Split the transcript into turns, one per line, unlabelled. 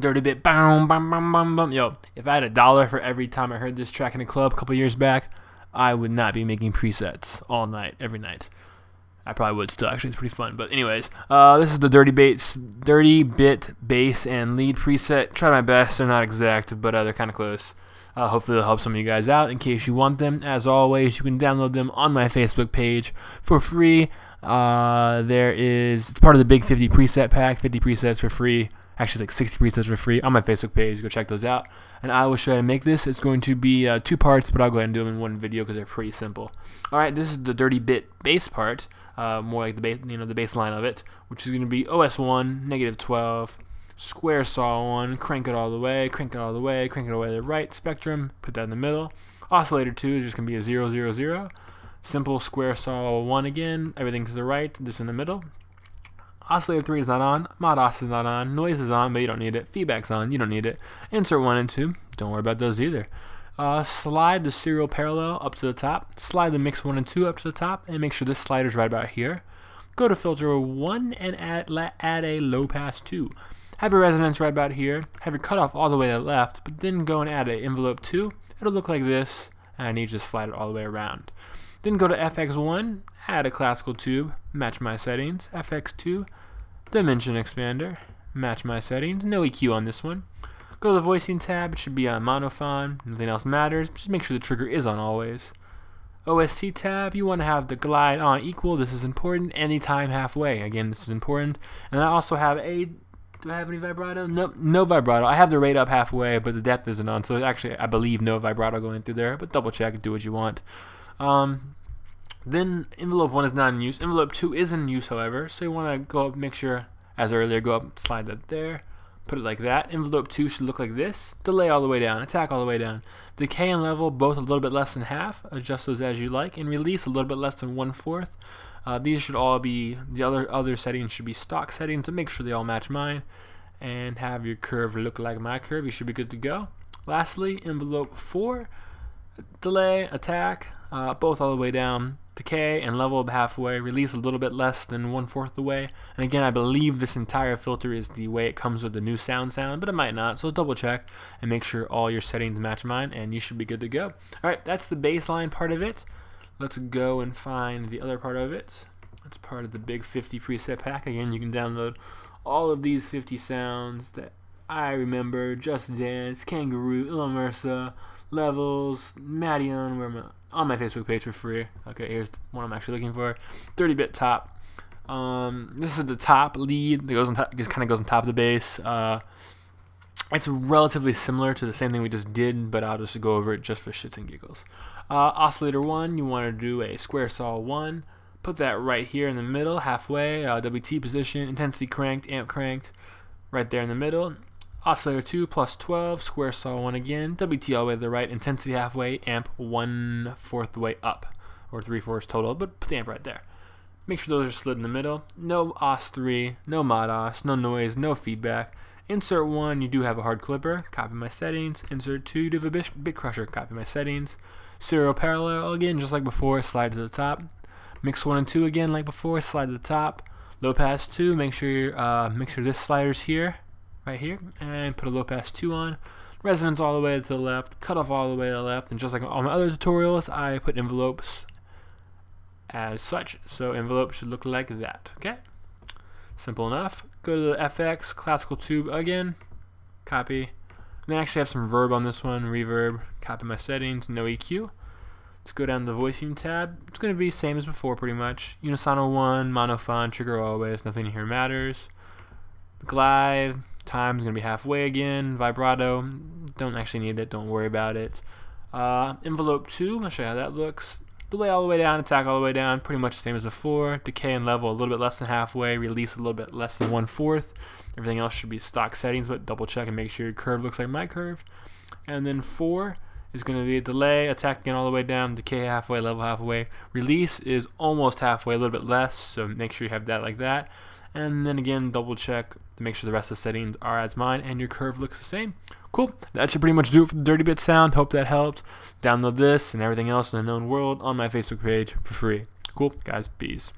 dirty bit, bam, bam, bam, bam, bam. Yo, if I had $1 for every time I heard this track in a club a couple years back, I would not be making presets all night, every night. I probably would still, actually. It's pretty fun. But anyways, this is the dirty bit bass and lead preset. Try my best. They're not exact, but they're kind of close. Hopefully they'll help some of you guys out in case you want them. As always, you can download them on my Facebook page for free. It's part of the big 50 preset pack. 50 presets for free. Actually, it's like 60 presets for free on my Facebook page. Go check those out. And I will show you how to make this. It's going to be 2 parts, but I'll go ahead and do them in one video because they're pretty simple. All right, this is the dirty bit bass part. More like the bass, the bass line of it, which is going to be OS1, -12, square saw 1, crank it all the way, crank it all the way, crank it all the way to the right spectrum, put that in the middle. Oscillator 2 is just going to be a 0, 0, 0. Simple square saw 1 again, everything to the right, this in the middle. Oscillator 3 is not on, mod os is not on, noise is on, but you don't need it, feedback's on, you don't need it. Insert 1 and 2, don't worry about those either. Slide the serial parallel up to the top, slide the mix 1 and 2 up to the top, and make sure this slider's right about here. Go to filter 1 and add a low pass 2. Have your resonance right about here, have your cutoff all the way to the left, but then go and add an envelope 2. It'll look like this, and I need you to slide it all the way around. Then go to FX1, add a classical tube, match my settings, FX2, dimension expander, match my settings, no EQ on this one. Go to the voicing tab, it should be on monophone, nothing else matters, just make sure the trigger is on always. OSC tab, you want to have the glide on equal, this is important, anytime halfway, again this is important. And I also have do I have any vibrato? Nope, no vibrato. I have the rate up halfway, but the depth isn't on, so actually I believe no vibrato going through there, but double check, do what you want. Then envelope 1 is not in use, envelope 2 is in use however, so you want to go up, make sure, as earlier, go up, slide that there. Put it like that. Envelope 2 should look like this. Delay all the way down. Attack all the way down. Decay and level both a little bit less than half. Adjust those as you like. And release a little bit less than 1/4. These should all be, the other settings should be stock settings to make sure they all match mine. And have your curve look like my curve. You should be good to go. Lastly, envelope 4. Delay, attack, both all the way down. Decay and level halfway, release a little bit less than 1/4 the way. And again, I believe this entire filter is the way it comes with the new sound, but it might not, so double check and make sure all your settings match mine and you should be good to go. Alright, that's the baseline part of it. Let's go and find the other part of it. That's part of the big 50 preset pack. Again, you can download all of these 50 sounds that I remember: Just Dance, Kangaroo, La Mersa, Levels, Madion, where am I? On my Facebook page for free. Okay, here's what I'm actually looking for. 30-bit top. This is the top lead that goes on top, just kind of goes on top of the bass. It's relatively similar to the same thing we just did, but I'll just go over it just for shits and giggles. Oscillator 1, you want to do a square saw 1. Put that right here in the middle, halfway. WT position, intensity cranked, amp cranked, right there in the middle. Oscillator 2 plus 12, square saw 1 again, WT all the way to the right, intensity halfway, amp 1/4 the way up, or 3/4 total, but put the amp right there. Make sure those are slid in the middle. No OS3, no mod os, no noise, no feedback. Insert 1, you do have a hard clipper, copy my settings. Insert 2, you do have a bit crusher, copy my settings. Serial parallel, again, just like before, slide to the top. Mix 1 and 2 again, like before, slide to the top. Low pass 2, make sure this slider's here. Right here, and put a low pass 2 on, resonance all the way to the left, cutoff all the way to the left, and just like all my other tutorials, I put envelopes as such, so envelope should look like that. Okay, simple enough. Go to the FX classical tube again, copy, and then actually have some verb on this one, reverb, copy my settings, no EQ. Let's go down to the voicing tab. It's going to be same as before pretty much. Unisono 1, monophone, trigger always, nothing here matters. Glide, time is going to be halfway again. Vibrato, don't actually need it, don't worry about it. Envelope 2, I'll show you how that looks. Delay all the way down, attack all the way down, pretty much the same as before. Decay and level a little bit less than halfway, release a little bit less than 1/4. Everything else should be stock settings, but double check and make sure your curve looks like my curve. And then 4 is going to be a delay, attack again all the way down, decay halfway, level halfway. Release is almost halfway, a little bit less, so make sure you have that like that. And then again, double check to make sure the rest of the settings are as mine and your curve looks the same. Cool. That should pretty much do it for the Dirty Bit sound. Hope that helped. Download this and everything else in the known world on my Facebook page for free. Cool. Guys, peace.